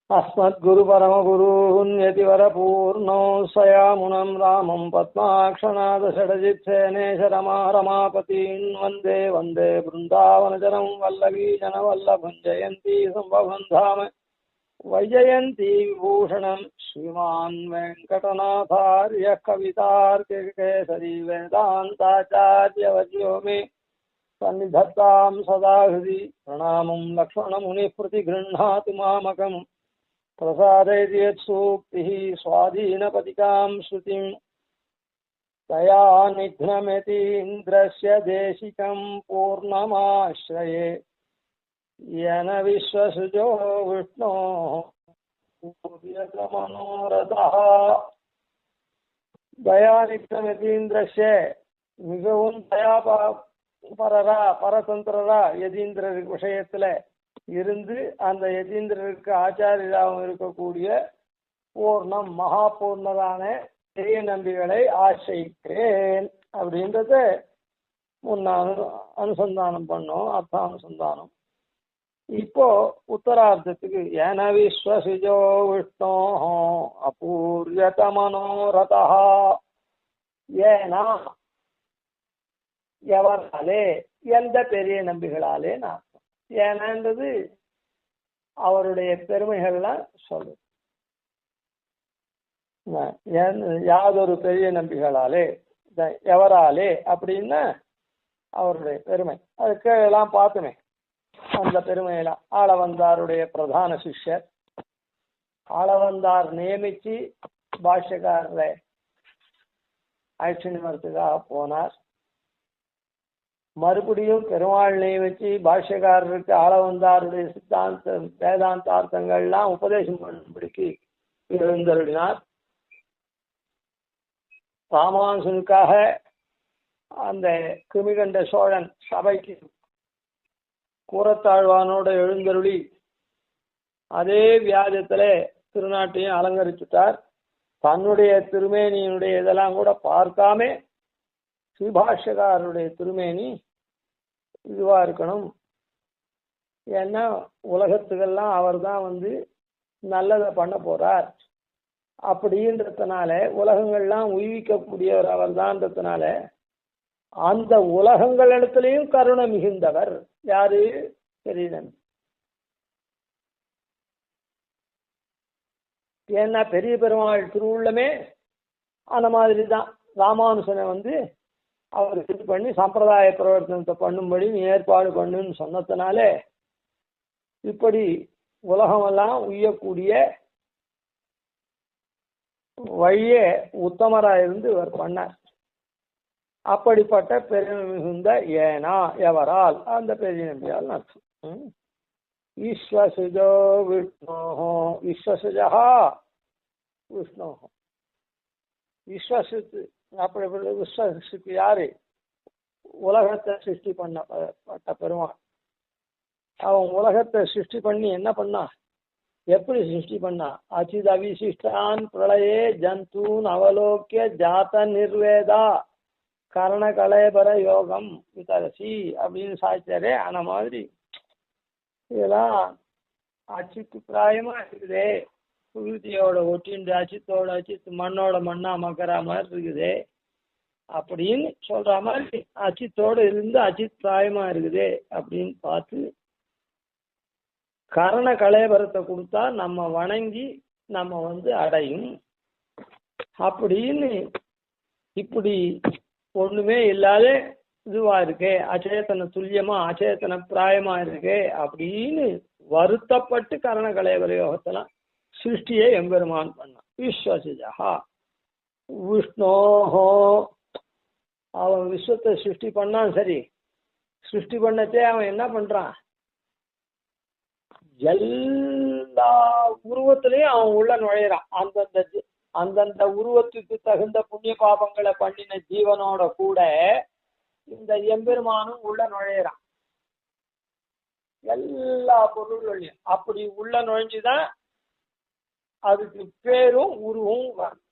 अस्मद्गुरुपरमगुरून्यतिवरपूर्णौ स्वयामुनं रामं पद्माक्षनाथषडजित्सेनेश रमापतीन् वन्दे वन्दे बृन्दावनजनं वल्लवीजनवल्लभं जयन्ती सम्भवं धाम वैजयन्ती विभूषणं श्रीमान् वेङ्कटनाथार्यः कवितार्किकेसरी वेदान्ताचार्यवर्यो मे सन्निधत्तां सदा हृदि प्रणामं लक्ष्मणमुनिः प्रतिगृह्णातु मामकम् प्रसादयति यत्सूक्तिः स्वाधीनपतिकां श्रुतिं तया निघ्नमेतीन्द्रस्य देशिकं पूर्णमाश्रये येन विश्वसृजो विष्णोः मनोरथः தயாநித்தமதீந்திரஸ்ய மிகவும் பரதந்திரரா யதீந்திரர் விஷயத்துல இருந்து அந்த யதீந்திரருக்கு ஆச்சாரியராகவும் இருக்கக்கூடிய பூர்ணம் மகா பூர்ணரான பெரிய நம்பிகளை ஆசிரிக்கிறேன் அப்படின்றத முன்ன அனுசந்தானம் பண்ணோம், அர்த்தானுசந்தானம். இப்போ உத்தரார்த்தத்துக்கு ஏன விஸ்வசிஜோ விஷ்ணோ அபூர்யத மனோரதா ஏனா எவராலே எந்த பெரிய நம்பிகளாலே நான் ஏனன்றது அவருடைய பெருமைகள்லாம் சொல்லு. யாதொரு பெரிய நம்பிகளாலே எவராலே அப்படின்னா அவருடைய பெருமை அதுக்கு எல்லாம் பார்த்துமே. அந்த பெருமையெல்லாம் ஆளவந்தாருடைய பிரதான சிஷ்யர், ஆளவந்தார் நியமிச்சு பாஷ்யக்காரரை அழைச்சின்னு வரத்துக்காக போனார். மறுபடியும் பெருமாள் நியமிச்சு பாஷ்யக்காரருக்கு ஆளவந்தாருடைய சித்தாந்த வேதாந்தார்த்தங்கள்லாம் உபதேசம் பண்ணும்படிக்கு எழுந்தருளினார். ராமானுசனுக்காக அந்த கிருமிகண்ட சோழன் சபைக்கு கூரத்தாழ்வானோட எழுந்தருளி அதே வியாஜத்துல திருநாட்டையும் அலங்கரிச்சுட்டார். தன்னுடைய திருமேனியினுடைய இதெல்லாம் கூட பார்க்காம ஸ்ரீபாஷ்யக்காரருடைய திருமேனி இதுவா இருக்கணும், ஏன்னா உலகத்துக்கெல்லாம் அவர் தான் நல்லதை பண்ண போறார் அப்படின்றதுனால, உலகங்கள்லாம் உய்விக்கக்கூடியவர் அவர் தான்றதுனால அந்த உலகங்கள் இடத்துலையும் கருணை மிகுந்தவர் யாரு? பெரியநம்பி. ஏன்னா பெரிய பெருமாள் திருவுள்ளமே அந்த மாதிரி தான் ராமானுசனை அவர் இது பண்ணி சம்பிரதாய பிரவர்த்தனத்தை பண்ணும்படி ஏற்பாடு பண்ணுன்னு சொன்னதுனால இப்படி உலகமெல்லாம் உய்யக்கூடிய வழியே உத்தமராக இருந்து இவர் பண்ணார். அப்படிப்பட்ட பெருமை மிகுந்த ஏனா எவரால் அந்த பெரிய நம்பியால் அர்த்தம். ஈஸ்வசுஜோ விஷ்ணோ ஈஸ்வசுஜா விஷ்ணோ விஸ்வசித்து அப்படி விஸ்வசித்து யாரு? உலகத்தை சிருஷ்டி பண்ணப்பட்ட பெருமாள். அவன் உலகத்தை சிருஷ்டி பண்ணி என்ன பண்ணா? எப்படி சிருஷ்டி பண்ணா? அச்சித் அவிசிஷ்டான் பிரளயே ஜந்தூன் அவலோக்கிய ஜாத நிர்வேதா கரண கலேபர யோகம் விதரசி அப்படின்னு சாய்ச்சாரே. அந்த மாதிரி இதெல்லாம் அச்சித்து பிராயமா இருக்குதே, சுருதியோட ஒட்டிண்டு அச்சித்தோட அச்சித்து மண்ணோட மண்ணா மக்கற மாதிரி இருக்குதே அப்படின்னு சொல்ற மாதிரி அச்சித்தோட இருந்து அச்சித் பிராயமா இருக்குதே அப்படின்னு பார்த்து கரண கலேபரத்தை கொடுத்தா நம்ம வணங்கி நம்ம அடையும் அப்படின்னு இப்படி ஒண்ணுமே இல்லாத இதுவா இருக்கே, அச்சேதன துல்லியமா அச்சேதன பிராயமா இருக்கே அப்படின்னு வருத்தப்பட்டு கரண கலேபர யோகத்தெல்லாம் சிருஷ்டியை எம்பெருமான் பண்ணான். விஸ்வசிஜா விஷ்ணோஹோ அவன் விஸ்வத்தை சிருஷ்டி பண்ணான். சரி, சிருஷ்டி பண்ணச்சே அவன் என்ன பண்றான்? எல்லா உருவத்திலையும் அவன் உள்ள நுழையிறான். அந்தந்த உருவத்துக்கு தகுந்த புண்ணிய பாபங்களை பண்ணின ஜீவனோட கூட இந்த எம்பெருமானும் உள்ள நுழையிறான் எல்லா பொருள்களையும். அப்படி உள்ள நுழைஞ்சுதான் அதுக்கு பேரும் உருவம் வரும்.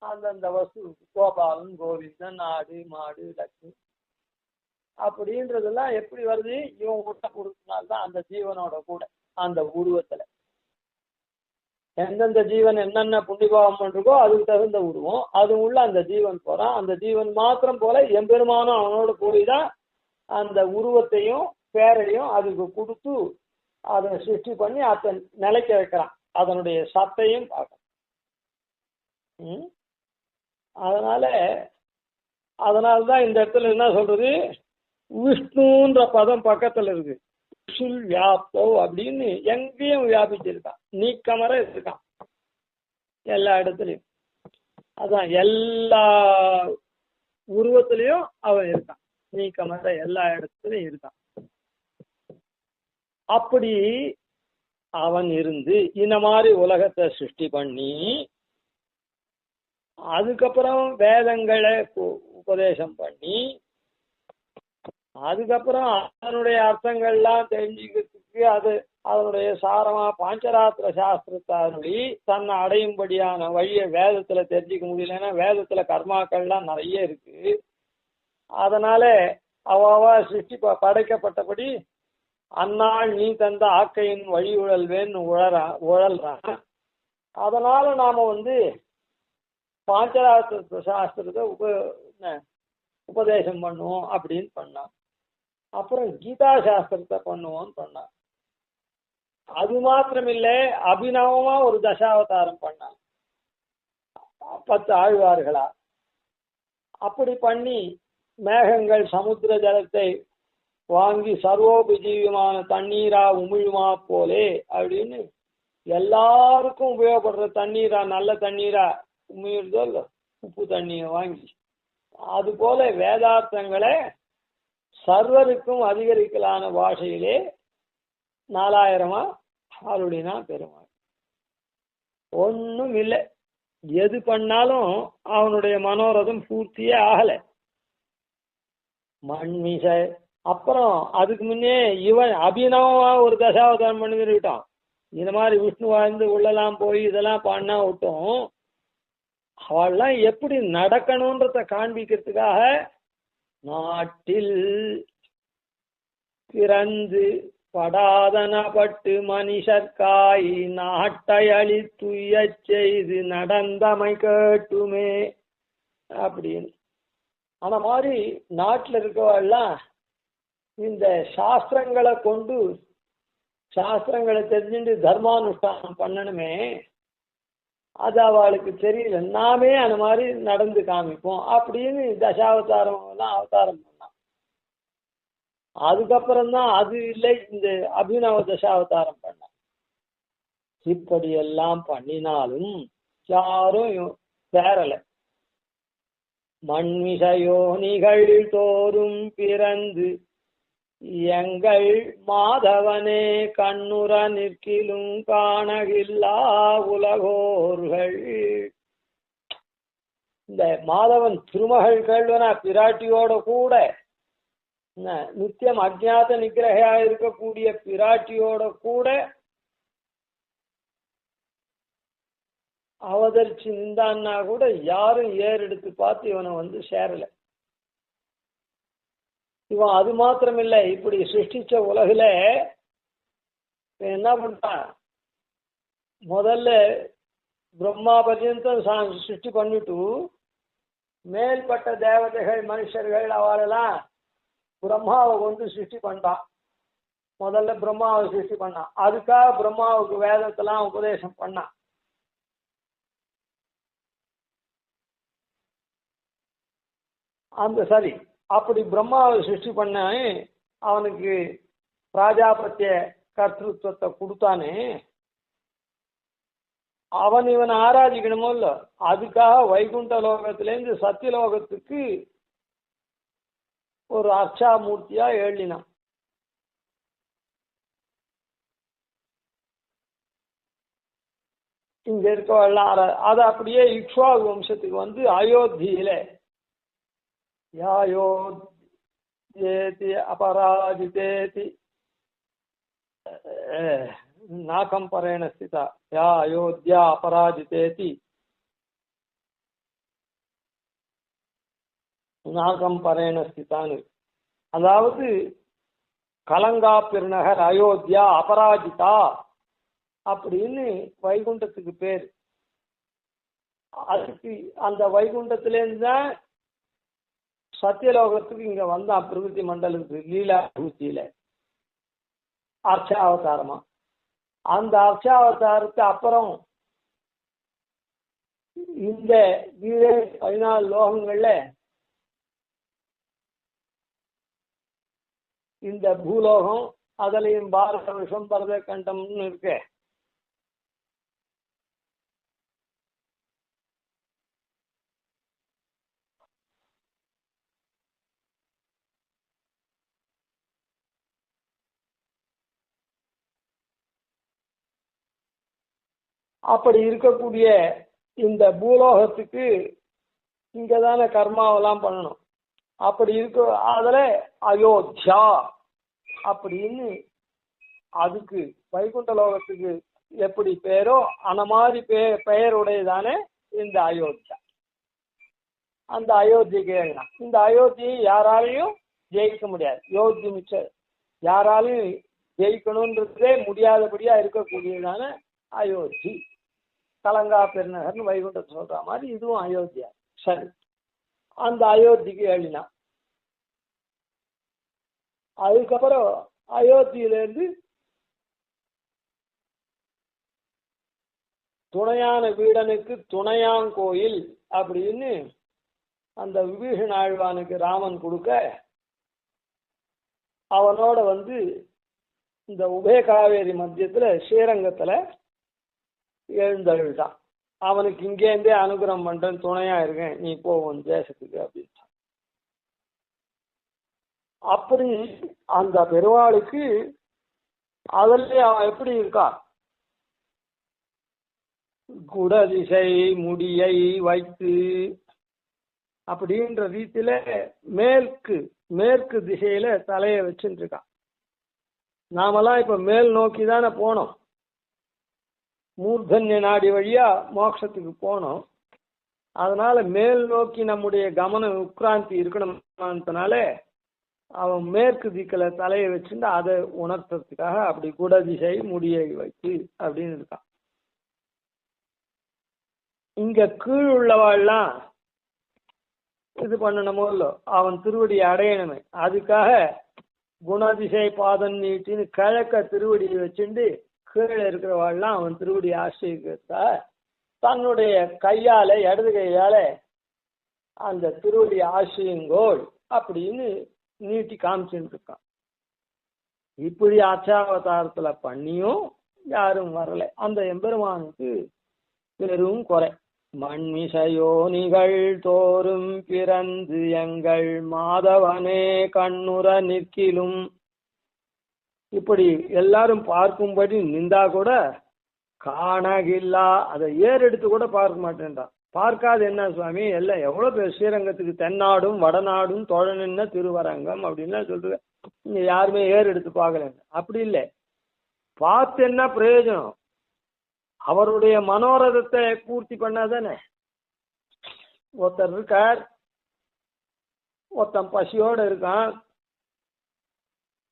அந்தந்த வசு கோபாலன் கோவிந்தன் ஆடு மாடு லட்சுமி அப்படின்றதெல்லாம் எப்படி வருது? இவன் உள்ள கொடுத்தனால்தான் அந்த ஜீவனோட கூட அந்த உருவத்துல எந்தெந்த ஜீவன் என்னென்ன புண்ணியபாவம் பண்ணிருக்கோ அதுக்கு தகுந்த உருவம் அது உள்ள அந்த ஜீவன் போறான். அந்த ஜீவன் மாத்திரம் போல எம்பெருமானும் அவனோட கூடிதான் அந்த உருவத்தையும் பேரையும் அதுக்கு கொடுத்து அதை சிருஷ்டி பண்ணி அதை நிலைக்க வைக்கிறான். அதனுடைய சத்தையும் பார்க்கணும். அதனாலதான் இந்த இடத்துல என்ன சொல்றது, விஷ்ணுன்ற பதம் பக்கத்துல இருக்கு. சுல் வியாப்தோ அப்படின்னு எங்கேயும் வியாபிச்சிருக்கான், நீக்கமர இருக்கான் எல்லா இடத்துலயும். அதான் எல்லா உருவத்திலையும் அவன் இருக்கான், நீக்கமர எல்லா இடத்துலயும் இருக்கான். அப்படி அவன் இருந்து இந்த மாதிரி உலகத்தை சிருஷ்டி பண்ணி அதுக்கப்புறம் வேதங்களை உபதேசம் பண்ணி அதுக்கப்புறம் அதனுடைய அர்த்தங்கள்லாம் தெரிஞ்சுக்கிறதுக்கு அதனுடைய சாரமா பாஞ்சராத்திர சாஸ்திரத்தாருடைய தன்னை அடையும்படியான வழியை வேதத்துல தெரிஞ்சுக்க முடியலன்னா வேதத்துல கர்மாக்கள்லாம் நிறைய இருக்கு. அதனால அவாவா சிருஷ்டி படைக்கப்பட்டபடி அந்நாள் நீ தந்த ஆக்கையின் வழி உழல்வேன்னு உழல்றான். அதனால நாம பாஞ்சராத்திர சாஸ்திரத்தை உபதேசம் பண்ணுவோம் அப்படின்னு பண்ணான். அப்புறம் கீதா சாஸ்திரத்தை பண்ணுவோம்னு பண்ணான். அது மாத்திரமில்லை, அபிநவமா ஒரு தசாவதாரம் பண்ணான் 10 ஆழ்வார்களா. அப்படி பண்ணி மேகங்கள் சமுத்திர ஜலத்தை வாங்கி சர்வோபஜீவியமான தண்ணீரா உமிழுமா போலே அப்படின்னு எல்லாருக்கும் உபயோகப்படுற தண்ணீரா, நல்ல தண்ணீரா உமிழ்தோ இல்லை உப்பு தண்ணியை வாங்கி அது போல வேதார்த்தங்களை சர்வருக்கும் அதிகரிக்கலான பாஷையிலே 4000 அருளினா பெருமாள். ஒன்றும் இல்லை, எது பண்ணாலும் அவனுடைய மனோரதம் பூர்த்தியே ஆகலை. மண்மிசை அப்புறம் அதுக்கு முன்னே இவன் அபிநவமா ஒரு தசாவதாரம் பண்ணிக்கிட்டான். இந்த மாதிரி விஷ்ணு வாழ்ந்து உள்ளெல்லாம் போய் இதெல்லாம் பண்ணா விட்டோம். அவள்லாம் எப்படி நடக்கணும்ன்றத காண்பிக்கிறதுக்காக நாட்டில் பிறந்து படாதனப்பட்டு மனுஷர்காய் நாட்டை அழித்துய செய்து நடந்தமை கேட்டுமே அப்படின்னு. அந்த மாதிரி நாட்டில் இருக்கவெல்லாம் இந்த சாஸ்திரங்களை கொண்டு சாஸ்திரங்களை தெரிஞ்சுட்டு தர்மானுஷ்டானம் பண்ணணுமே, அது அவளுக்கு தெரியல. நாமே அந்த மாதிரி நடந்து காமிப்போம் அப்படின்னு தசாவதாரம் எல்லாம் அவதாரம் பண்ணான். அதுக்கப்புறம்தான் அது இல்லை, இந்த அபிநவ தசாவதாரம் பண்ணான். இப்படியெல்லாம் பண்ணினாலும் யாரும் சேரல. மண்மிசையோனிகள் தோறும் பிறந்து எங்கள் மாதவனே கண்ணுற நிற்கிலும் காணகில்லா உலகோர்கள். இந்த மாதவன் திருமகள் கேள்வனா பிராட்டியோட கூட நித்தியம் அஜ்ஞாத நிகிரகையா இருக்கக்கூடிய பிராட்டியோட கூட அவதரிச்சிருந்தான்னா கூட யாரும் ஏறெடுத்து பார்த்து இவனை சேரல. இவன் அது மாத்திரம் இல்லை, இப்படி சிருஷ்டிச்ச உலகில என்ன பண்றான், முதல்ல பிரம்மா பர்யந்தம் சிருஷ்டி பண்ணிட்டு மேல்பட்ட தேவதைகள் மனுஷர்கள் அவளெல்லாம் பிரம்மாவை சிருஷ்டி பண்ணான். முதல்ல பிரம்மாவை சிருஷ்டி பண்ணான். அதுக்காக பிரம்மாவுக்கு வேதத்தெல்லாம் உபதேசம் பண்ணான். அந்த சரி, அப்படி பிரம்மாவை சிருஷ்டி பண்ண அவனுக்கு பிராஜாபத்திய கர்த்தத்துவத்தை கொடுத்தானே, அவன் இவனை ஆராதிக்கணுமோ இல்ல, அதுக்காக வைகுண்ட லோகத்திலேருந்து சத்தியலோகத்துக்கு ஒரு அர்ச்சாமூர்த்தியா எழுதினான். இங்க இருக்கவெல்லாம் அது அப்படியே இக்ஷ்வாகு வம்சத்துக்கு அயோத்தியில யாயோத்யேதி அபராஜிதேதி நாகம்பரேண ஸ்திதா யா அயோத்தியா அபராஜிதேதி நாகம்பரேண ஸ்திதான்னு. அதாவது கலங்கா பெருநகர் அயோத்தியா அபராஜிதா அப்படின்னு வைகுண்டத்துக்கு பேர். அதுக்கு அந்த வைகுண்டத்திலேருந்து தான் சத்தியலோகத்துக்கு இங்க வந்தான் பிரகிருதி மண்டலத்துக்கு லீலா பூர்த்தியில அர்ச்சாவதாரமா. அந்த அர்ச்சாவதாரத்துக்கு அப்புறம் இந்த 14 லோகங்கள்ல இந்த பூலோகம் அதுலயும் பாரத வருஷம் பரத கண்டம்னு இருக்கு. அப்படி இருக்கக்கூடிய இந்த பூலோகத்துக்கு இங்கதானே கர்மாவெல்லாம் பண்ணணும். அப்படி இருக்க அதுல அயோத்தியா அப்படின்னு அதுக்கு வைகுண்ட லோகத்துக்கு எப்படி பேரோ அந்த மாதிரி பெயருடையதானே இந்த அயோத்தியா. அந்த அயோத்திக்கு இந்த அயோத்தியை யாராலையும் ஜெயிக்க முடியாது. யோத்தி மிச்சம் யாராலையும் ஜெயிக்கணும்ன்றதே முடியாதபடியா இருக்கக்கூடியதான அயோத்தி. கலங்கா பெருநகர்னு வைகுண்டத்தை சொல்ற மாதிரி இதுவும் அயோத்தியா. சரி, அந்த அயோத்திக்கு எழுதினா அதுக்கப்புறம் அயோத்தியிலேருந்து துணையான வீடனுக்கு துணையாங்கோயில் அப்படின்னு அந்த விபீஷண ஆழ்வானுக்கு ராமன் கொடுக்க அவனோட இந்த உபய காவேரி மத்தியத்துல ஸ்ரீரங்கத்துல எழுந்தருள்தான். அவனுக்கு இங்கேருந்தே அனுகிரகம் பண்றேன், துணையா இருக்கேன், நீ போவன் தேசத்துக்கு அப்படின்னு. அப்படி அந்த பெருவாளுக்கு அதிலே அவன் எப்படி இருக்கா, குடதிசை முடியை வைத்து அப்படின்ற ரீதியில மேற்கு திசையில தலையை வச்சுட்டு இருக்கான். நாமெல்லாம் இப்ப மேல் நோக்கி தானே போனோம், மூர்தன்ய நாடி வழியா மோட்சத்துக்கு போனோம். அதனால மேல் நோக்கி நம்முடைய கவன உட்கிராந்தி இருக்கணும்னால அவன் மேற்கு திக்கில தலையை வச்சுட்டு அதை உணர்த்துறதுக்காக அப்படி குடதிசை முடியை வைத்து அப்படின்னு இருக்கான். இங்க கீழ் உள்ளவாள்லாம் இது பண்ணணுமோ இல்லோ, அவன் திருவடியை அடையணுமே, அதுக்காக குணதிசை பாதம் நீட்டின்னு கிழக்க திருவடியை வச்சுட்டு கீழே இருக்கிறவாள்லாம் அவன் திருவடி ஆசிரியத்தா தன்னுடைய கையால இடது கையால அந்த திருவடி ஆசிரியங்கோள் அப்படின்னு நீட்டி காமிச்சுட்டு இருக்கான். இப்படி அச்சாவதாரத்துல பண்ணியும் யாரும் வரல. அந்த எம்பெருமானுக்கு பெரும் குறை. மண்மிசையோ நிகழ் தோறும் பிறந்து எங்கள் மாதவனே கண்ணுற நிற்கிலும், இப்படி எல்லாரும் பார்க்கும்படி நின்றா கூட காணகில்லா அதை ஏறெடுத்து கூட பார்க்க மாட்டேன்றான். பார்க்காது என்ன சுவாமி, எல்லாம் எவ்வளவு பேர் ஸ்ரீரங்கத்துக்கு தென்னாடும் வடநாடும் தோழனின்ன திருவரங்கம் அப்படின்னு சொல்றது, இங்க யாருமே ஏறு எடுத்து பார்க்கல. அப்படி இல்லை, பார்த்து என்ன பிரயோஜனம், அவருடைய மனோரதத்தை பூர்த்தி பண்ணாதானே. ஒருத்தர் இருக்கார், ஒருத்தன் பசியோடு இருக்கான்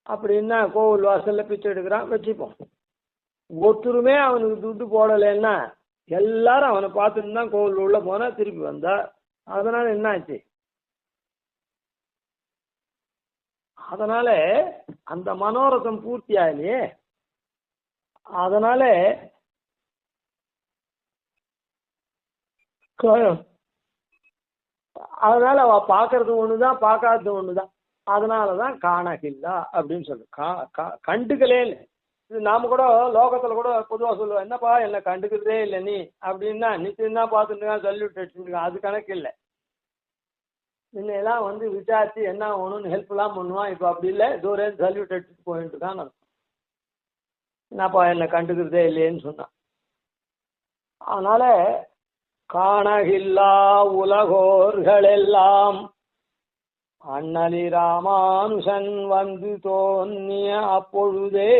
அப்படின்னா கோவில் வாசல்ல பிச்சை எடுக்கிறான் வச்சுப்போம். ஒருத்தருமே அவனுக்கு துட்டு போடலைன்னா எல்லாரும் அவனை பார்த்துட்டு தான் கோவில் உள்ள போனா திருப்பி வந்தா. அதனால என்ன ஆச்சு, அதனால அந்த மனோரதம் பூர்த்தி ஆகலையே. அதனால அவ பாக்குறது ஒண்ணுதான், பார்க்காதது ஒண்ணுதான். அதனாலதான் காணகில்லா அப்படின்னு சொல்லு. கண்டுக்கலே இல்லை. இது நாம கூட லோகத்துல கூட பொதுவா சொல்லுவோம், என்னப்பா என்ன கண்டுக்கிறதே இல்லை நீ அப்படின்னா, நிச்சயம் தான் பார்த்துட்டு சொல்லிவிட்டு வச்சுருக்கான், அது கணக்கு இல்லை. முன்னெல்லாம் விசாரிச்சு என்ன ஆகணும்னு ஹெல்ப் எல்லாம் பண்ணுவான். இப்ப அப்படி இல்லை, தூரம் சல்யூட் எடுத்துட்டு போயிட்டு இருக்கான்னு அர்த்தம். என்னப்பா என்ன கண்டுக்கிறதே இல்லையேன்னு சொன்னான். அதனால காணகில்லா உலகோர்கள் எல்லாம் அண்ணலி ராமானுஷன் தோன்றிய அப்பொழுதே,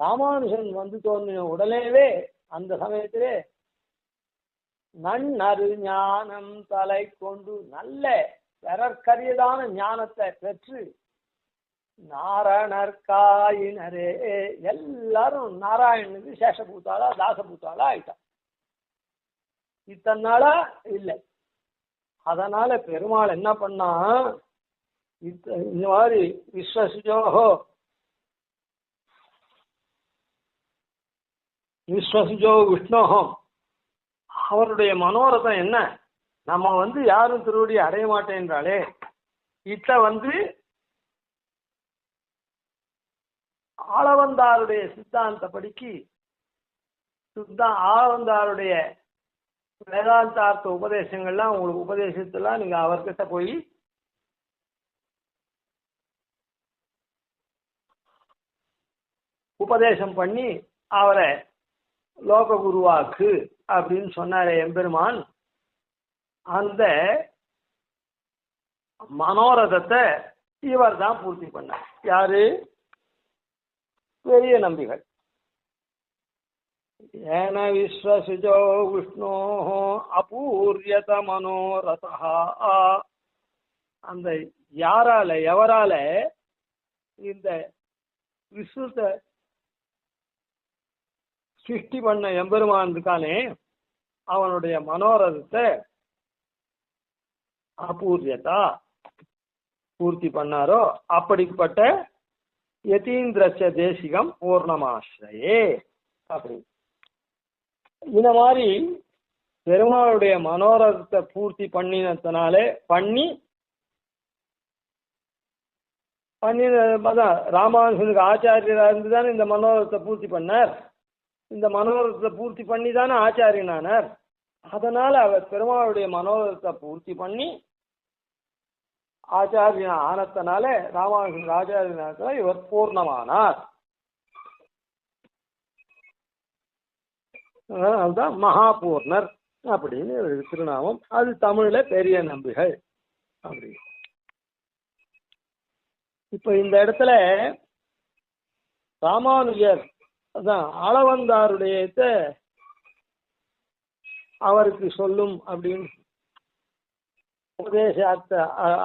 ராமானுஷன் தோன்றின உடனேவே அந்த சமயத்திலே நன்னறு ஞானம் தலை கொண்டு நல்ல பிறர்க்கரியதான ஞானத்தை பெற்று நாரணர்காயினரே எல்லாரும் நாராயணனுக்கு சேஷபூத்தாளா தாசபூத்தாளா ஆயிட்டா. இத்தனை நாளா இல்லை. அதனால பெருமாள் என்ன பண்ணா, இந்த மாதிரி விஸ்வசுஜோ விஷ்ணோஹோ அவருடைய மனோரதம் என்ன, நம்ம யாரும் திருவடி அடைய மாட்டேன்றாலே, இத்த ஆளவந்தாருடைய சித்தாந்தப்படிக்கு ஆளவந்தாருடைய வேதாந்தார்த்த உபதேசங்கள்லாம் உங்களுக்கு உபதேசத்தெல்லாம் நீங்க அவர்கிட்ட போய் உபதேசம் பண்ணி அவரை லோக குருவாக்கு அப்படின்னு சொன்னாரே எம்பெருமான். அந்த மனோரதத்தை இவர் தான் பூர்த்தி பண்ணார். யாரு? பெரிய நம்பிகள். ஏன விஸ்வசுஜோ விஷ்ணோ அபூர்யத மனோரதா. அந்த யாரால எவரால இந்த விஸ்வத்தை சிருஷ்டி பண்ண எம்பெருமான் இருக்கானே அவனுடைய மனோரதத்தை அபூர்யதா பூர்த்தி பண்ணாரோ அப்படிப்பட்ட யதீந்திரச்ச தேசிகம் பூர்ணமாஸ்ரயே. அப்படி இந்த மாதிரி பெருமாளுடைய மனோரதத்தை பூர்த்தி பண்ணினதுனாலே பண்ணினதான் ராமானுஜனுக்கு ஆச்சாரியரா இருந்துதானே இந்த மனோரதத்தை பூர்த்தி பண்ணார். இந்த மனோரதத்தை பூர்த்தி பண்ணி தானே ஆச்சாரியனானார். அதனால அவர் பெருமாளுடைய மனோரதத்தை பூர்த்தி பண்ணி ஆச்சாரியன ஆனத்தினால ராமானுஜன் ஆச்சாரியனால இவர் பூர்ணமானார். அதுதான் மகாபூர்ணர் அப்படின்னு திருநாமம். அது தமிழ்ல பெரிய நம்பிகள் அப்படி. இப்ப இந்த இடத்துல ராமானுஜர் அதான் ஆளவந்தாருடைய அவருக்கு சொல்லும் அப்படின்னு உபதேச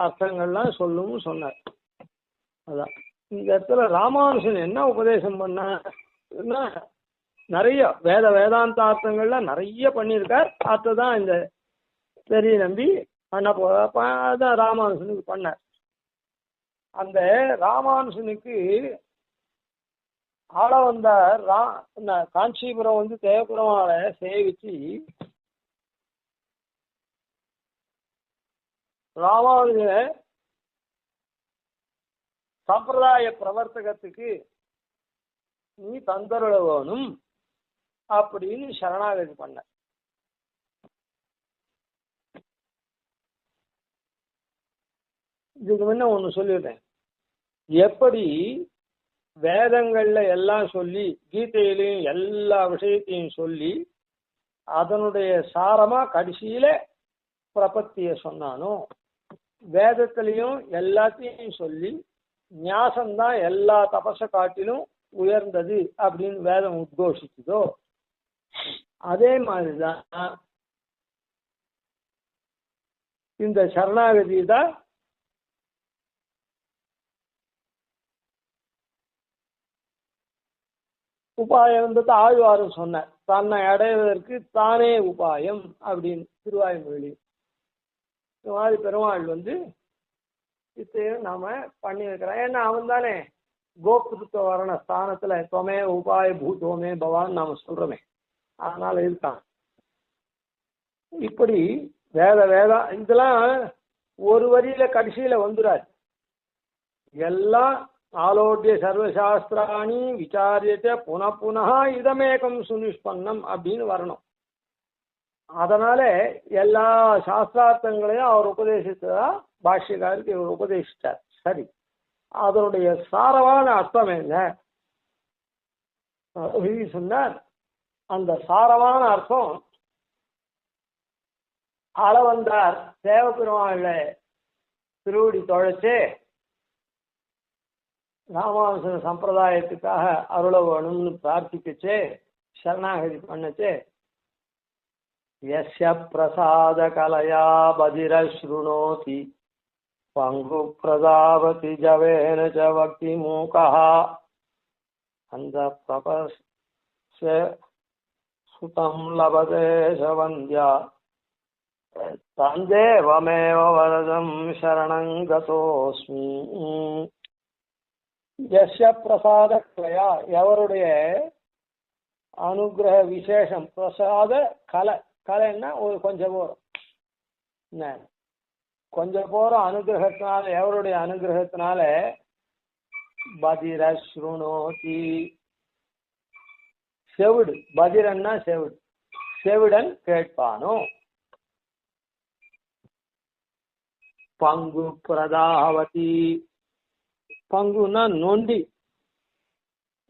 அர்த்தங்கள்லாம் சொல்லும் சொன்னார். அதான் இந்த இடத்துல ராமானுஜன் என்ன உபதேசம் பண்ணா நிறைய வேதாந்த அர்த்தங்கள்லாம் நிறைய பண்ணியிருக்கார். அதுதான் இந்த பெரிய நம்பி பண்ண ராமானுஜனுக்கு பண்ணார். அந்த ராமானுஜனுக்கு ஆளவந்தார் காஞ்சிபுரம் தேவபுரமால சேவிச்சு ராமானுஜ சம்பிரதாய பிரவர்த்தகத்துக்கு நீ தந்தருள வேணும் அப்படின்னு சரணாகதி பண்ண. இதுக்கு முன்ன ஒண்ணு சொல்லிடுறேன். எப்படி வேதங்கள்ல எல்லாம் சொல்லி கீதையிலையும் எல்லா விஷயத்தையும் சொல்லி அதனுடைய சாரமா கடைசியில பிரபத்திய சொன்னானோ, வேதத்திலையும் எல்லாத்தையும் சொல்லி ஞாசம்தான் எல்லா தபச காட்டிலும் உயர்ந்தது அப்படின்னு வேதம் உத்கோஷிச்சதோ, அதே மாதிரிதான் இந்த சரணாகதி தான் உபாயம் ஆழ்வாரும் சொன்னார். தன்னை அடைவதற்கு தானே உபாயம் அப்படின்னு திருவாய்மொழி. இந்த மாதிரி பெருமாள் இத்தையும் நாம பண்ணி வைக்கிறோம். ஏன்னா அவன் தானே கோப்திருத்த வரண ஸ்தானத்துல தொமே உபாய பூதோமே பவான்னு நாம சொல்றோமே, அதனால இருக்கான். இப்படி வேதா இதெல்லாம் ஒரு வரியில கடைசியில வந்துடாது. எல்லாம் ஆலோட்டிய சர்வசாஸ்திராணி விசாரியத்தை புனః இதமேகம் சுனிஷ்பன்னம் அப்படின்னு வரணும். அதனால எல்லா சாஸ்திரார்த்தங்களையும் அவர் உபதேசித்ததா பாஷ்யக்காருக்கு இவர் உபதேசித்தார். சரி, அதனுடைய சாரமான அர்த்தம் என்ன சொன்னார். அந்த சாரமான அர்த்தம் ஆளவந்தார் தேவபெருமாள திருவடி தொழைச்சு ராமானுஜ சம்பிரதாயத்துக்காக அருள வேணும்னு பிரார்த்திக்கச்சு, சரணாகதி பண்ணச்சு. யஸ்ய பிரசாத கலையா பதிர ஸ்ருணோதி பங்கு பிரதாபதி ஜவேன ச பக்தி மூகா அந்த பிரபஸ் சுதம் லபதேஷ வந்தியா தந்தேவமேவ வரதம் சரணம் கதோஸ்மி. யஸ்ய பிரசாத கலையா, எவருடைய அனுகிரக விசேஷம், பிரசாத கலை, கலைன்னா ஒரு கொஞ்சம் போறோம், என்ன கொஞ்சம் போறோம் அனுகிரகத்தினால, எவருடைய அனுகிரகத்தினால பதிர ஸ்ருணோதி, செவிடு, பதிரன்னா செவிடு, செவிடன் கேட்பானோ. பங்கு பிரதாவதி, பங்குன்னா நொண்டி,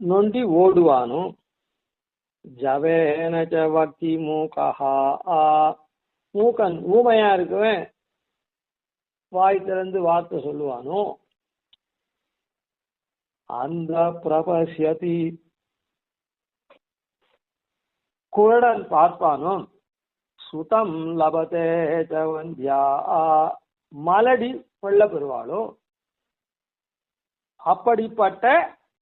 நொண்டி ஓடுவானோ. ஜவேன ச பக்தி மூகா, மூக்கன் ஊமையா இருக்குவேன் வாய் திறந்து வார்த்தை சொல்லுவானோ. அந்த பிரபஸ்யதி, குருடன் பார்ப்பானோ. சுதம் லபதே ச வந்தியா, மலடி வெள்ள பெறுவாளோ. அப்படிப்பட்ட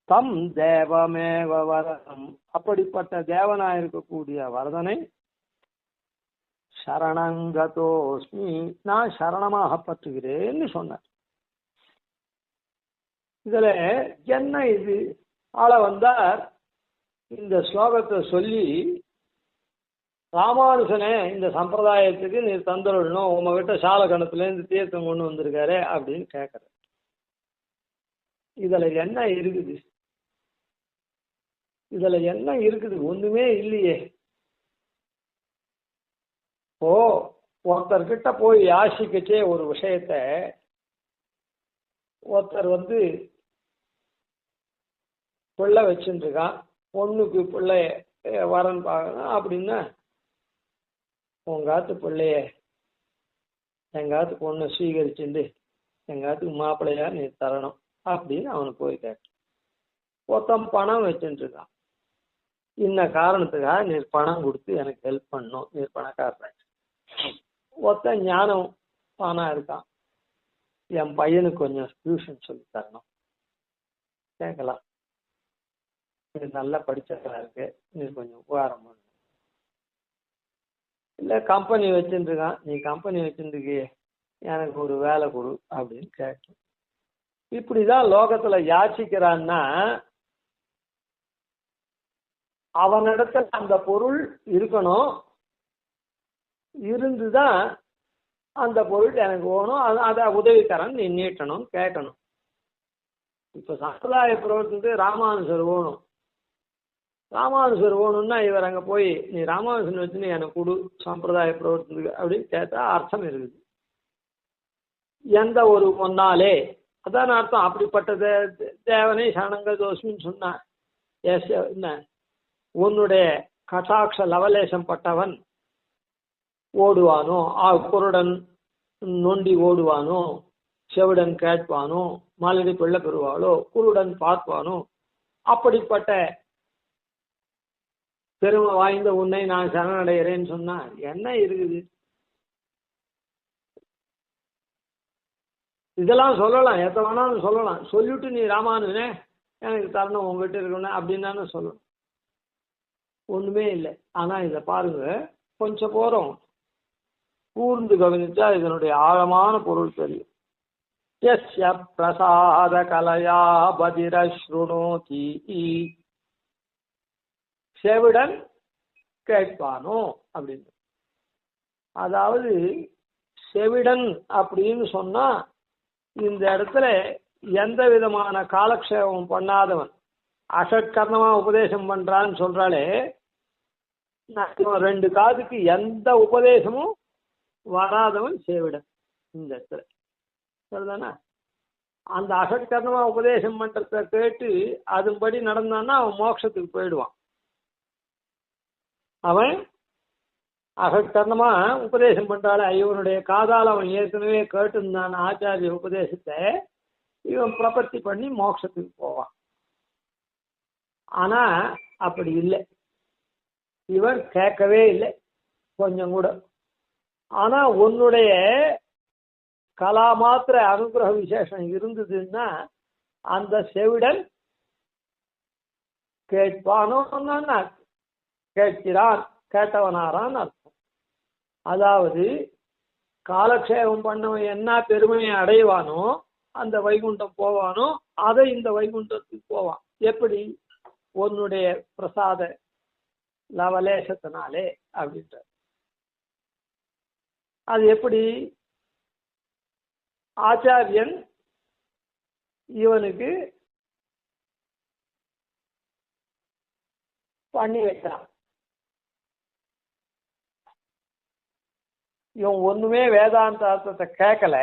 தம் தேவமேவ வரதம், அப்படிப்பட்ட தேவனாயிருக்கக்கூடிய வரதனை சரணங்கதோஸ்மி, நான் சரணமாக பற்றுகிறேன்னு சொன்னார். இதுல என்ன இது ஆள வந்தார், இந்த ஸ்லோகத்தை சொல்லி ராமானுஜனே இந்த சம்பிரதாயத்துக்கு நீ தந்துடணும், உங்ககிட்ட சால கணத்துல இருந்து தீர்த்தம் கொண்டு வந்திருக்காரு அப்படின்னு கேட்கற. இதுல என்ன இருக்குது, இதுல என்ன இருக்குது, ஒண்ணுமே இல்லையே. ஓ, ஒருத்தர்கிட்ட போய் யாசிக்கச்சே ஒரு விஷயத்த, ஒருத்தர் பிள்ளை வச்சுட்டு இருக்கான், பொண்ணுக்கு பிள்ளை வரன் பார்க்கணும் அப்படின்னா, உங்காத்து பிள்ளைய எங்காத்து பொண்ணை ஸ்வீகரிச்சுட்டு எங்காத்துக்கு மாப்பிள்ளையா நீ தரணும் அப்படின்னு அவனுக்கு போய் கேட்ட. ஒருத்தன் பணம் வச்சுட்டு இருக்கான், இன்ன காரணத்துக்காக நீ பணம் கொடுத்து எனக்கு ஹெல்ப் பண்ணணும், நீ பணக்காரன். ஒருத்தன் ஞானம் தானா இருக்கான், என் பையனுக்கு கொஞ்சம் டியூஷன் சொல்லி தரணும், கேட்கலாம். நீ நல்லா படிச்சதா இருக்கு, நீ கொஞ்சம் உபகாரம் பண்ணணும். இல்லை கம்பெனி வச்சுட்டு இருக்கான், நீ கம்பெனி வச்சுருக்கிய எனக்கு ஒரு வேலை கொடு அப்படின்னு கேட்கணும். இப்படிதான் லோகத்துல யாச்சிக்கிறான்னா, அவனிடத்துல அந்த பொருள் இருக்கணும், இருந்துதான் அந்த பொருள் எனக்கு வேணும், அதை உதவிக்கரன் நீ நீட்டணும் கேட்கணும். இப்ப சம்பிரதாய பிரவர்த்தனத்துக்கு ராமானுஜர் வேணும், ராமானுஜர் வேணும்னா இவர் அங்க போய் நீ ராமானுஜன் வச்சுன்னு எனக்கு கொடு சம்பிரதாய பிரவர்த்தனத்துக்கு அப்படின்னு கேட்டா அர்த்தம் இருக்குது. எந்த ஒரு ஒன்னாலே அதான் அர்த்தம். அப்படிப்பட்ட தேவனை சரணங்க தோஸ்மின்னு சொன்ன, என்ன உன்னுடைய கட்டாட்ச லவலேசம் பட்டவன் ஓடுவானோ, குருடன் நொண்டி ஓடுவானோ, செவிடன் கேட்பானோ, மாலடி பிள்ளை பெறுவாளோ, குருடன் பார்ப்பானோ, அப்படிப்பட்ட பெருமை வாய்ந்த உன்னை நான் சரணடைகிறேன்னு சொன்னா என்ன இருக்குது? இதெல்லாம் சொல்லலாம், எத்த வேணாலும் சொல்லலாம். சொல்லிவிட்டு நீ ராமானுஜனே எனக்கு தரணும் உங்ககிட்ட இருக்கணும் அப்படின்னு சொல்லணும், ஒண்ணுமே இல்லை. ஆனா இதை பாருங்க, கொஞ்சம் போறோம் கூர்ந்து கவனிச்சா இதனுடைய ஆழமான பொருள் தெரியும். யஸ்ய பிரசாத கலையா பதிர ஸ்ருணோதி, செவிடன் கேட்பானோ அப்படின்னு. அதாவது செவிடன் அப்படின்னு சொன்னா இந்த இடத்துல எந்த விதமான காலக்ஷேபம் பண்ணாதவன், அசட்கர்ணமா உபதேசம் பண்றான்னு சொல்றாலே, ரெண்டு காதுக்கு எந்த உபதேசமும் வராதவன் செவிடன் இந்த இடத்துல, சரிதானா? அந்த அசட்கர்ணமா உபதேசம் பண்றத கேட்டு அதுபடி நடந்தான்னா அவன் மோட்சத்துக்கு போயிடுவான். அவன் அகட்டமா உபதேசம் பண்றாள், இவனுடைய காதால் அவன் ஏற்கனவே கேட்டுருந்தான் ஆச்சாரிய உபதேசத்தை, இவன் பிரபத்தி பண்ணி மோட்சத்துக்கு போவான். ஆனா அப்படி இல்லை, இவன் கேட்கவே இல்லை கொஞ்சம் கூட. ஆனா உன்னுடைய கலா மாத்திர அனுகிரக விசேஷம் இருந்ததுன்னா அந்த செவிடன் கேட்பானோ கேட்கிறான், கேட்டவனாரான் அர்த்தம். அதாவது காலக்ஷேபம் பண்ணவன் என்ன பெருமையை அடைவானோ அந்த வைகுண்டம் போவானோ அதை இந்த வைகுண்டத்துக்கு போவான். எப்படி? உன்னுடைய பிரசாத லவலேசத்தினாலே அப்படின்ற. அது எப்படி? ஆச்சாரியன் இவனுக்கு பண்ணி வைக்கிறான். இவன் ஒண்ணுமே வேதாந்த அர்த்தத்தை கேட்கல,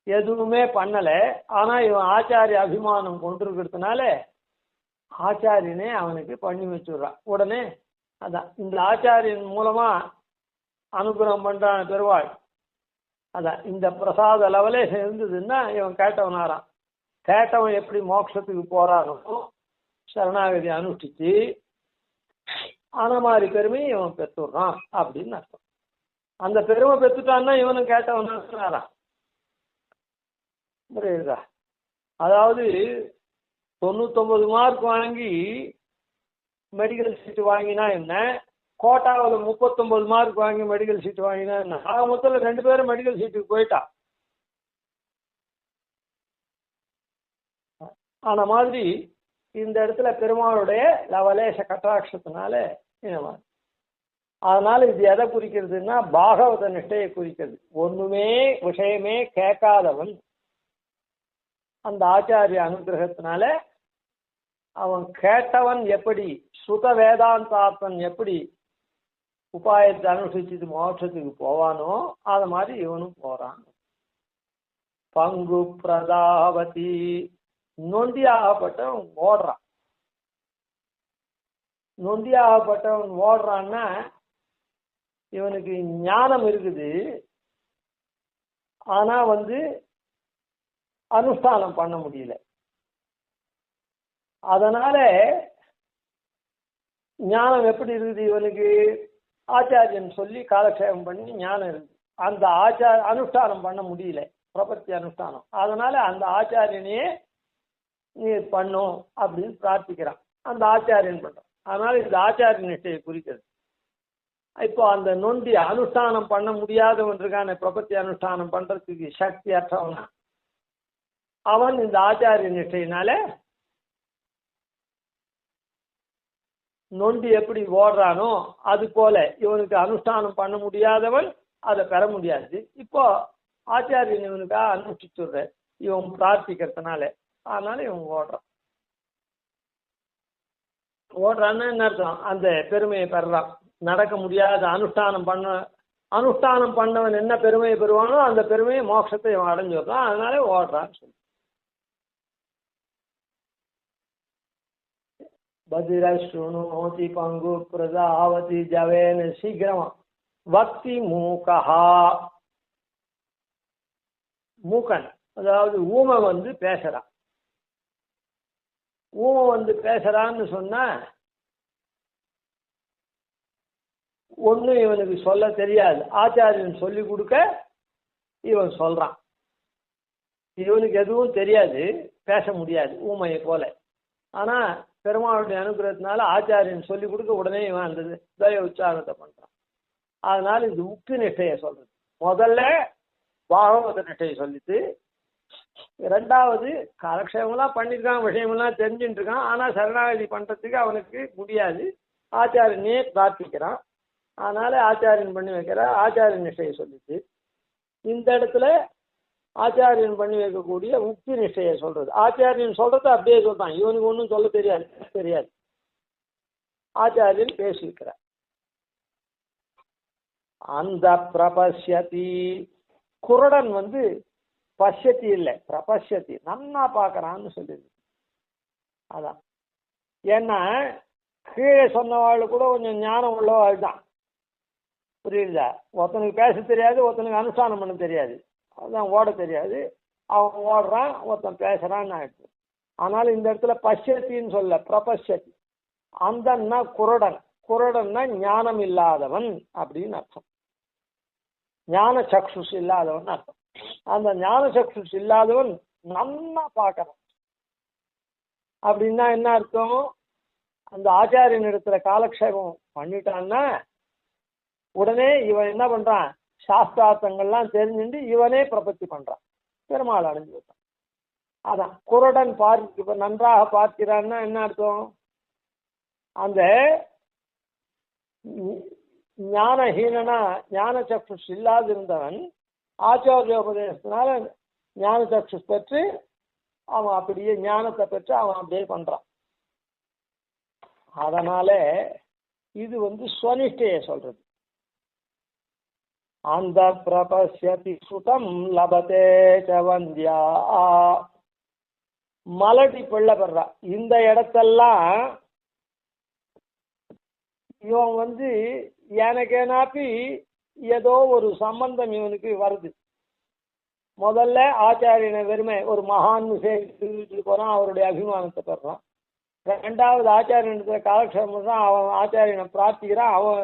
எதுவுமே பண்ணல, ஆனா இவன் ஆச்சாரிய அபிமானம் கொண்டிருக்கிறதுனால ஆச்சாரியனே அவனுக்கு பண்ணி வச்சுடுறான் உடனே. அதான் இந்த ஆச்சாரியன் மூலமா அனுகிரகம் பண்றான் பெருவாள். அதான் இந்த பிரசாத லெவலே இருந்ததுன்னா இவன் கேட்டவனாரான். கேட்டவன் எப்படி மோட்சத்துக்கு போறானோ சரணாகதி அனுஷ்டிச்சு ஆன மாதிரி பெருமையை இவன் பெற்றுடுறான் அப்படின்னு அர்த்தம். அந்த பெருமை பெற்றுட்டான்னா இவனும் கேட்டவனாரான். புரியுதா? அதாவது 99 மார்க் வாங்கி மெடிக்கல் சீட்டு வாங்கினா என்ன, கோட்டாவில் 39 மார்க் வாங்கி மெடிக்கல் சீட்டு வாங்கினா என்ன, மொத்தத்தில் 2 பேரும் மெடிக்கல் சீட்டுக்கு போயிட்டான். ஆன மாதிரி இந்த இடத்துல பெருமாளுடைய லவலேச கட்டாட்சத்தினால அதனால இது எதை குறிக்கிறதுன்னா பாகவத நிஷ்டையை குறிக்கிறது. ஒண்ணுமே விஷயமே கேட்காதவன் அந்த ஆச்சாரிய அனுகிரகத்தினால அவன் கேட்டவன் எப்படி சுத வேதாந்தார்த்தன் எப்படி உபாயத்தை அனுஷ்டிச்சுட்டு மோட்சத்துக்கு போவானோ அது மாதிரி இவனும் போறான். பங்கு பிரதாவதி நொண்டியாகப்பட்டவன் ஓடுறான். நொண்டியாகப்பட்டவன் ஓடுறான்னா இவனுக்கு ஞானம் இருக்குது, ஆனா அனுஷ்டானம் பண்ண முடியல. அதனால ஞானம் எப்படி இருக்குது இவனுக்கு? ஆச்சாரியன் சொல்லி காலக்ஷேபம் பண்ணி ஞானம் இருக்குது, அந்த அனுஷ்டானம் பண்ண முடியல, பிரபத்தி அனுஷ்டானம். அதனால அந்த ஆச்சாரியனையே நீ பண்ணும் அப்படின்னு பிரார்த்திக்கிறான். அந்த ஆச்சாரியன் பண்றான். அதனால இந்த ஆச்சாரிய நிஷ்டையை குறிக்கிறது. இப்போ அந்த நொண்டி அனுஷ்டானம் பண்ண முடியாதவன் இருக்கான, பிரபத்தி அனுஷ்டானம் பண்றதுக்கு சக்தி அற்றவனா, அவன் இந்த ஆச்சாரிய நிஷ்டையினால நொண்டி எப்படி ஓடுறானோ அது போல இவனுக்கு அனுஷ்டானம் பண்ண முடியாதவன் அதை பெற முடியாது. இப்போ ஆச்சாரியன் இவனுக்காக அனுஷ்டிச்சுடுற இவன் பிரார்த்திக்கிறதுனால, அதனால இவன் ஓடுறான்னு என்ன அர்த்தம்? அந்த பெருமையை பெறான். நடக்க முடியாத அனுஷ்டானம் பண்ணவன் என்ன பெருமையை பெறுவானோ அந்த பெருமையை மோட்சத்தை இவன் அடைஞ்சு வைப்பான். அதனால ஓடுறான்னு சொல்லி பதிரஸ்ருணோதி பங்கு பிரதாவதி ஜவேன சீக்கிரமா வக்தி மூகஹா. மூக்கன் அதாவது ஊமை பேசுறான். ஊமை பேசுறான்னு சொன்னா ஒன்னும் இவனுக்கு சொல்ல தெரியாது, ஆச்சாரியன் சொல்லி கொடுக்க இவன் சொல்றான். இவனுக்கு எதுவும் தெரியாது, பேச முடியாது ஊமையை போல. ஆனா பெருமாளுடைய அனுகிரகத்தினால ஆச்சாரியன் சொல்லி கொடுக்க உடனே இவன் அந்த தய உச்சாரணத்தை பண்றான். அதனால இது உக்தி நிஷ்டையை சொல்றது. முதல்ல பாகவத நிஷ்டையை சொல்லிட்டு, ரெண்டாவது காலக்ஷேபம்லாம் பண்ணியிருக்கான், விஷயமெல்லாம் தெரிஞ்சுட்டு இருக்கான், ஆனா சரணாகதி பண்றதுக்கு அவனுக்கு முடியாது, ஆச்சாரியனே பிரார்த்திக்கிறான். அதனால ஆச்சாரியன் பண்ணி வைக்கிற ஆச்சாரிய நிஷ்டையை சொல்லிட்டு, இந்த இடத்துல ஆச்சாரியன் பண்ணி வைக்கக்கூடிய உக்தி நிஷ்டையை சொல்றது. ஆச்சாரியன் சொல்றத அப்படியே சொல்றான், இவனுக்கு ஒன்றும் சொல்ல தெரியாது, ஆச்சாரியன் பேசியிருக்கிறார். அந்த பிரபஷ்யதி குருடன் பஷ்யத்தி இல்லை பிரபஷ்யத்தி, நன்னா பார்க்கறான்னு சொல்லிடு. அதான் ஏன்னா கீழே சொன்னவாள் கூட கொஞ்சம் ஞானம் உள்ளவாள் தான், புரியுதா? ஒருத்தனுக்கு பேச தெரியாது, ஒருத்தனுக்கு அனுஷ்டானம் பண்ண தெரியாது, அதுதான் ஓட தெரியாது. அவன் ஓடுறான், ஒருத்தன் பேசுறான்னு ஆயிடுச்சு. ஆனால் இந்த இடத்துல பஷ்யத்தின்னு சொல்ல பிரபஷ்யத்தி. அந்தன்னா குருடன், குருடன்னா ஞானம் இல்லாதவன் அப்படின்னு அர்த்தம், ஞான சக்ஷுஷ் இல்லாதவன் அர்த்தம். அந்த ஞான சக்ஷுஷ் இல்லாதவன் நன்னா பார்க்கணும். அப்படின்னா என்ன அர்த்தம்? அந்த ஆச்சாரியன் இடத்துல காலக்ஷேபம் பண்ணிட்டான்னா உடனே இவன் என்ன பண்றான், சாஸ்திரார்த்தங்கள்லாம் தெரிஞ்சுட்டு இவனே பிரபத்தி பண்றான், பெருமாள் அடைஞ்சு விட்டான். அதான் குருடன் இப்ப நன்றாக பார்க்கிறான்னா என்ன அர்த்தம்? அந்த ஞானஹீனனா ஞான சக்ஷுஷ் இல்லாது இருந்தவன் ஆச்சாரியோபதேசத்தினால ஞான சக்ஷுஷ் பெற்று அவன் அப்படியே ஞானத்தை பெற்று அவன் அப்படியே பண்றான். அதனால இது ஸ்வனிஷ்டையை சொல்றது. அந்த பிரபஸ்யதி சுதம் லபதே சவந்தியா. மலடி பிள்ளை பெறா. இந்த இடத்தெல்லாம் இவன் எனக்கேனாப்பி ஏதோ ஒரு சம்பந்தம் இவனுக்கு வருது. முதல்ல ஆச்சாரியனை வெறுமை ஒரு மகான் வீட்டுக்கு போறான், அவருடைய அபிமானத்தை பெறான். ரெண்டாவது ஆச்சாரியனத்துல காலக்ஷேபம் பண்றான், அவன் ஆச்சாரியனை பிரார்த்திக்கிறான், அவன்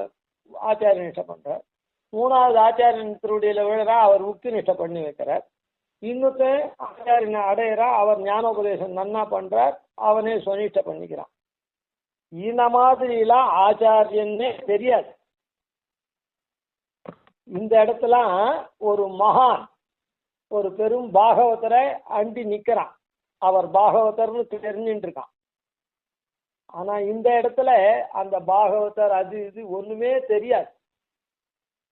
ஆச்சாரிய நிஷ்டை பண்றார். மூணாவது ஆச்சாரியன் திருவடியில விழுறான், அவர் முக்தி நிஷ்டை பண்ணி வைக்கிறார். இன்னொருத்தன் ஆச்சாரியனை அடையிறான், அவர் ஞானோபதேசம் நன்னா பண்றார், அவனே சுவனிஷ்டை பண்ணிக்கிறான். இந்த மாதிரிலாம் ஆச்சாரியன்னே தெரியாது. இந்த இடத்துல ஒரு மகான் ஒரு பெரும் பாகவதரை அண்டி நிக்கிறான், அவர் பாகவதர்னு தெரிஞ்சுட்டு இருக்கான். ஆனா இந்த இடத்துல அந்த பாகவதர் அது இது ஒண்ணுமே தெரியாது.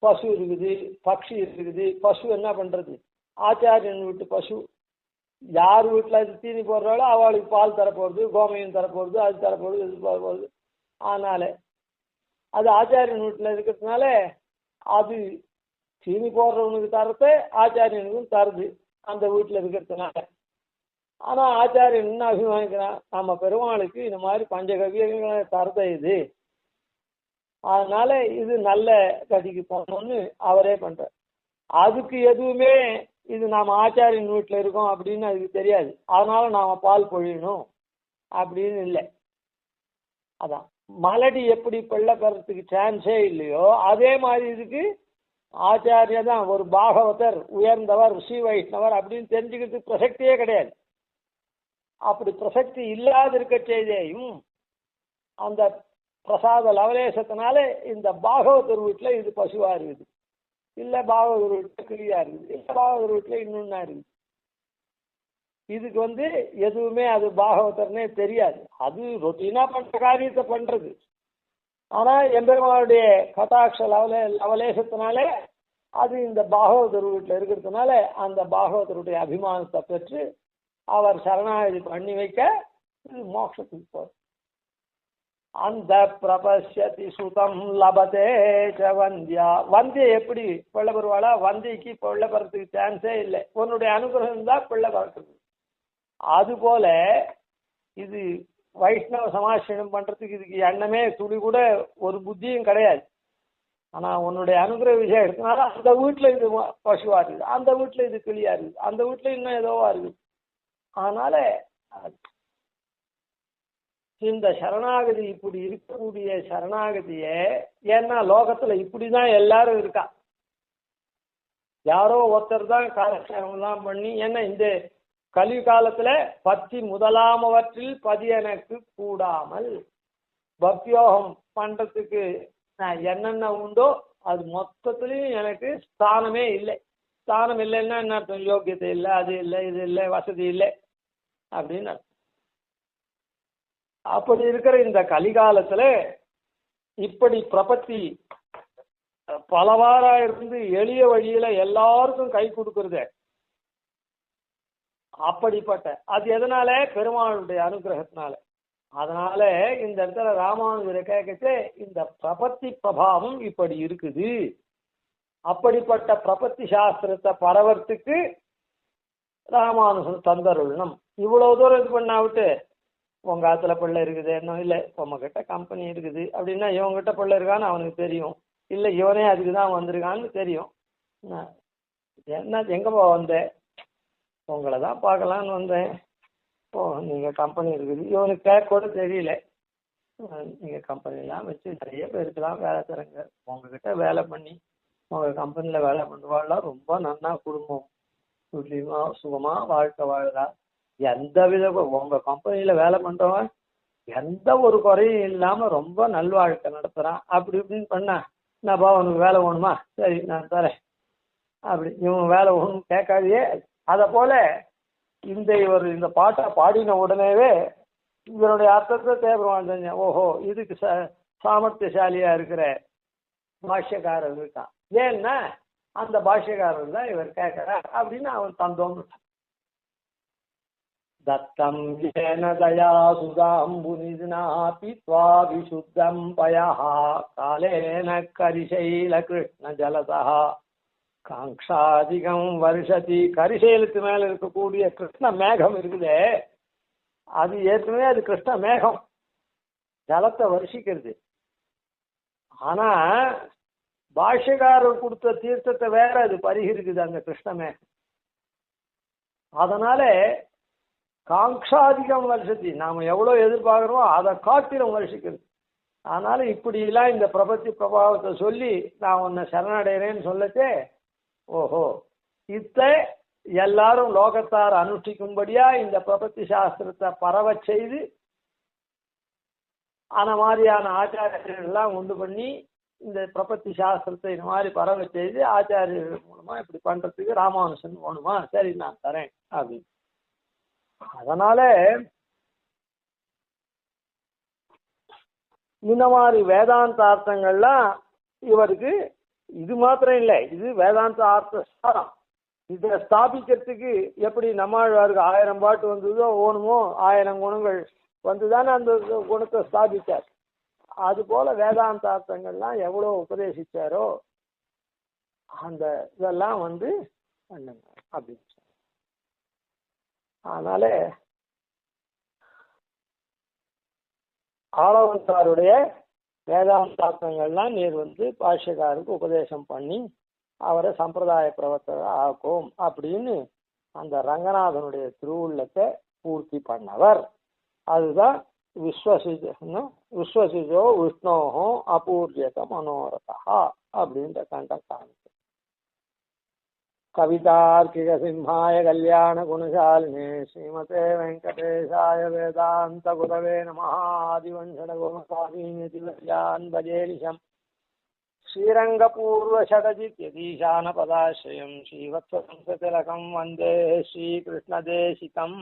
பசு இருக்குது, பக்ஷி இருக்குது. பசு என்ன பண்றது? ஆச்சாரியன் வீட்டு பசு. யார் வீட்டுல அது தீனி போடுறாளோ அவளுக்கு பால் தரப்போறது, கோமயம் தரப்போறது, அது தரப்போறது, இது போறது. அதனால அது ஆச்சாரியன் வீட்டுல இருக்கிறதுனால அது தீனி போடுறவனுக்கு தரத்தை ஆச்சாரியனுக்கும் தருது அந்த வீட்டுல இருக்கிறதுனால. ஆனா ஆச்சாரியன் என்ன அபிமானிக்கிறான், நம்ம பெருமாளுக்கு இந்த மாதிரி பஞ்சகவியங்களை தரத இது, அதனால இது நல்ல கதிக்கு போகணும்னு அவரே பண்றார். அதுக்கு எதுவுமே இது நாம ஆச்சாரியன் வீட்டுல இருக்கோம் அப்படின்னு அதுக்கு தெரியாது. அதனால நாம பால் பொழியணும் அப்படின்னு இல்லை. அதான் மலடி எப்படி பிள்ளை பெறத்துக்கு சான்ஸே இல்லையோ அதே மாதிரி இதுக்கு ஆச்சாரிய தான் ஒரு பாகவதர் உயர்ந்தவர் ஸ்ரீ வைஷ்ணவர் அப்படின்னு தெரிஞ்சுக்கிறதுக்கு பிரசக்தியே கிடையாது. அப்படி பிரசக்தி இல்லாத இருக்க செய்தியும் அந்த பிரசாத லவலேசத்தினால இந்த பாகவதர் வீட்டுல இது பசுவா இருக்குது, இல்ல பாகவதர் வீட்டுல கிளியா இருக்குது, இல்ல பாகவதர் வீட்டுல இன்னொன்னா இருக்குது. இதுக்கு எதுவுமே அது பாகவதர்னே தெரியாது. அது ரொட்டீனா பண்ற காரியத்தை பண்றது. ஆனா எம்பெருமானுடைய கட்டாட்ச லவலேசத்தினாலே அது இந்த பாகவதர் வீட்டுல இருக்கிறதுனால அந்த பாகவதருடைய அபிமானத்தை பெற்று அவர் சரணாகதி பண்ணி வைக்க இது மோட்சத்துக்கு போகுது. அந்த பிரபஸ்யதி சுதம் லபதே ச வந்தியா. வந்தியை எப்படி பிள்ளை பெறுவாளா? வந்திக்கு பிள்ளை பெறத்துக்கு சான்ஸே இல்லை. உன்னுடைய அனுகிரகம் தான் பிள்ளை பிறக்குது. அதுபோல இது வைஷ்ணவ சமாசனம் பண்றதுக்கு இதுக்கு எண்ணமே துளி கூட ஒரு புத்தியும் கிடையாது. ஆனா உன்னுடைய அனுகிரக விஷயம் எடுத்தனால அந்த வீட்டுல இது பசுவா இருக்குது, அந்த வீட்டுல இது கிளியா இருக்குது, அந்த வீட்டுல இன்னும் ஏதோவா இருக்குது. அதனால இந்த சரணாகதி இப்படி இருக்கக்கூடிய சரணாகதிய, ஏன்னா லோகத்துல இப்படிதான் எல்லாரும் இருக்கா. யாரோ ஒருத்தர் தான் காலக்ஷேபம்லாம் பண்ணி, ஏன்னா இந்த கலி காலத்துல பக்தி முதலாமவற்றில் பதி எனக்கு கூடாமல் பக்தியோகம் பண்றதுக்கு என்னென்ன உண்டோ அது மொத்தத்திலையும் எனக்கு ஸ்தானமே இல்லை. ஸ்தானம் இல்லைன்னா என்ன அர்த்தம்? யோக்கியத்தை இல்லை, அது இல்லை, இது இல்லை, வசதி இல்லை அப்படின்னு. அப்படி இருக்கிற இந்த கலிகாலத்துல இப்படி பிரபத்தி பலவாறா இருந்து எளிய வழியில எல்லாருக்கும் கை கொடுக்கறது. அப்படிப்பட்ட அது எதனால? பெருமாளுடைய அனுகிரகத்தினால. அதனால இந்த இடத்துல ராமானுஜரை கேட்கச்சு இந்த பிரபத்தி பிரபாவம் இப்படி இருக்குது. அப்படிப்பட்ட பிரபத்தி சாஸ்திரத்தை பரவத்துக்கு ராமானுஜன் தந்தருள்ளம். இவ்வளவு தூரம் இது பண்ணா விட்டு உங்க ஆத்துல பிள்ளை இருக்குது என்ன இல்லை, உங்ககிட்ட கம்பெனி இருக்குது அப்படின்னா இவங்ககிட்ட பிள்ளை இருக்கான்னு அவனுக்கு தெரியும், இல்லை இவனே அதுக்கு தான் வந்திருக்கான்னு தெரியும். என்ன எங்கப்பா வந்தேன்? உங்களை தான் பார்க்கலான்னு வந்தேன். ஓ நீங்கள் கம்பெனி இருக்குது, இவனுக்கு கேட்க கூட தெரியல. நீங்கள் கம்பெனிலாம் வச்சு நிறைய பேருக்குலாம் வேலை தரங்க, உங்ககிட்ட வேலை பண்ணி உங்கள் கம்பெனியில் வேலை பண்ணுவாள்லாம் ரொம்ப நன்னா குடும்பம் துல்லியமா சுகமா வாழ்க்கை வாழுறா. எந்த வித உங்க கம்பெனியில வேலை பண்றவன் எந்த ஒரு குறையும் இல்லாம ரொம்ப நல்வாழ்க்கை நடத்துறான். அப்படி இப்படின்னு பண்ணா, என்னப்பா உனக்கு வேலை வேணுமா, சரி நான் தரேன் அப்படி. இவன் வேலை ஒன்றும் கேட்காதையே. அத போல இந்த பாட்டை பாடின உடனேவே இவருடைய அர்த்தத்தை தேவைவான் செஞ்சேன். ஓஹோ, இதுக்கு சாமர்த்தியசாலியா இருக்கிற பாஷ்யக்காரர் இருக்கான். ஏன்னா அந்த பாஷ்யக்காரர் தான் இவர் கேட்கிறார் அப்படின்னு அவன் தந்தோம். தத்தம் ஏன தயா சுதாம்புனிதினா பீத்வா விசுத்தம் பயஹ காலேன கரிசைல கிருஷ்ண ஜலதா காங்ஷாதிகம் வருஷதி. கரிசைலுக்கு மேல இருக்கக்கூடிய கிருஷ்ண மேகம் இருக்குதே, அது ஏற்கனவே அது கிருஷ்ண மேகம், ஜலத்தை வருஷிக்கிறது. ஆனா பாஷ்யக்காரர் கொடுத்த தீர்த்தத்தை வேற அது பரிகரிக்குது அந்த கிருஷ்ண மேகம். அதனால காங்ஷாதிகம் வருஷத்தி, நாம எவ்வளவு எதிர்பார்க்கிறோமோ அதை காட்டிலும் வருஷிக்கிறது. அதனால இப்படி எல்லாம் இந்த பிரபத்தி பிரபாவத்தை சொல்லி நான் உன்னை சரணடைகிறேன்னு சொல்லச்சே, ஓஹோ இத்த எல்லாரும் லோகத்தார் அனுஷ்டிக்கும்படியா இந்த பிரபத்தி சாஸ்திரத்தை பரவ செய்து அந்த மாதிரியான ஆச்சாரியர்கள் எல்லாம் உண்டு பண்ணி இந்த பிரபத்தி சாஸ்திரத்தை இந்த மாதிரி பரவ செய்து ஆச்சாரியர்கள் மூலமா இப்படி பண்றதுக்கு ராமானுஷன் வேணுமா, சரி நான் தரேன் அப்படின்னு. அதனால இந்த மாதிரி வேதாந்தார்த்தங்கள்லாம் இவருக்கு இது மாத்திரம் இல்லை, இது வேதாந்த அர்த்தம். இதை ஸ்தாபிக்கிறதுக்கு எப்படி நம்மாழ்வாருக்கு 1000 பாட்டு வந்ததோ ஓணுமோ 1000 குணங்கள் வந்துதானே அந்த குணத்தை ஸ்தாபித்தார். அது போல வேதாந்தார்த்தங்கள்லாம் எவ்வளவு உபதேசிச்சாரோ அந்த இதெல்லாம் பண்ணுங்க அப்படின்னு. அதனால ஆளவந்தாருடைய வேதாந்தார்த்தங்கள்லாம் நீர் பாஷ்யக்காருக்கு உபதேசம் பண்ணி அவரை சம்பிரதாய பிரவர்த்தக ஆக்கும் அப்படின்னு அந்த ரங்கநாதனுடைய திருவுள்ளத்தை பூர்த்தி பண்ணவர். அதுதான் விஸ்வசிஜோ விஷ்ணோஹோ அபூர்யத மனோரதா அப்படின்ற கண்டகாந்தி. கவிதார்க்கிக சிம்ஹாய கல்யாண குணசாலினே ஸ்ரீமதே வெங்கடேசாய வேதாந்த குரவே நமஹ. ஆதிவஞ்சன கோமசாமீன் பஜேரிஷம் ஸ்ரீரங்கபூர்வ ஷடஜித்யதீசான பதாஸ்ரயம் ஸ்ரீவத்சதிலகம் வந்தே ஸ்ரீகிருஷ்ணதேசிகம்.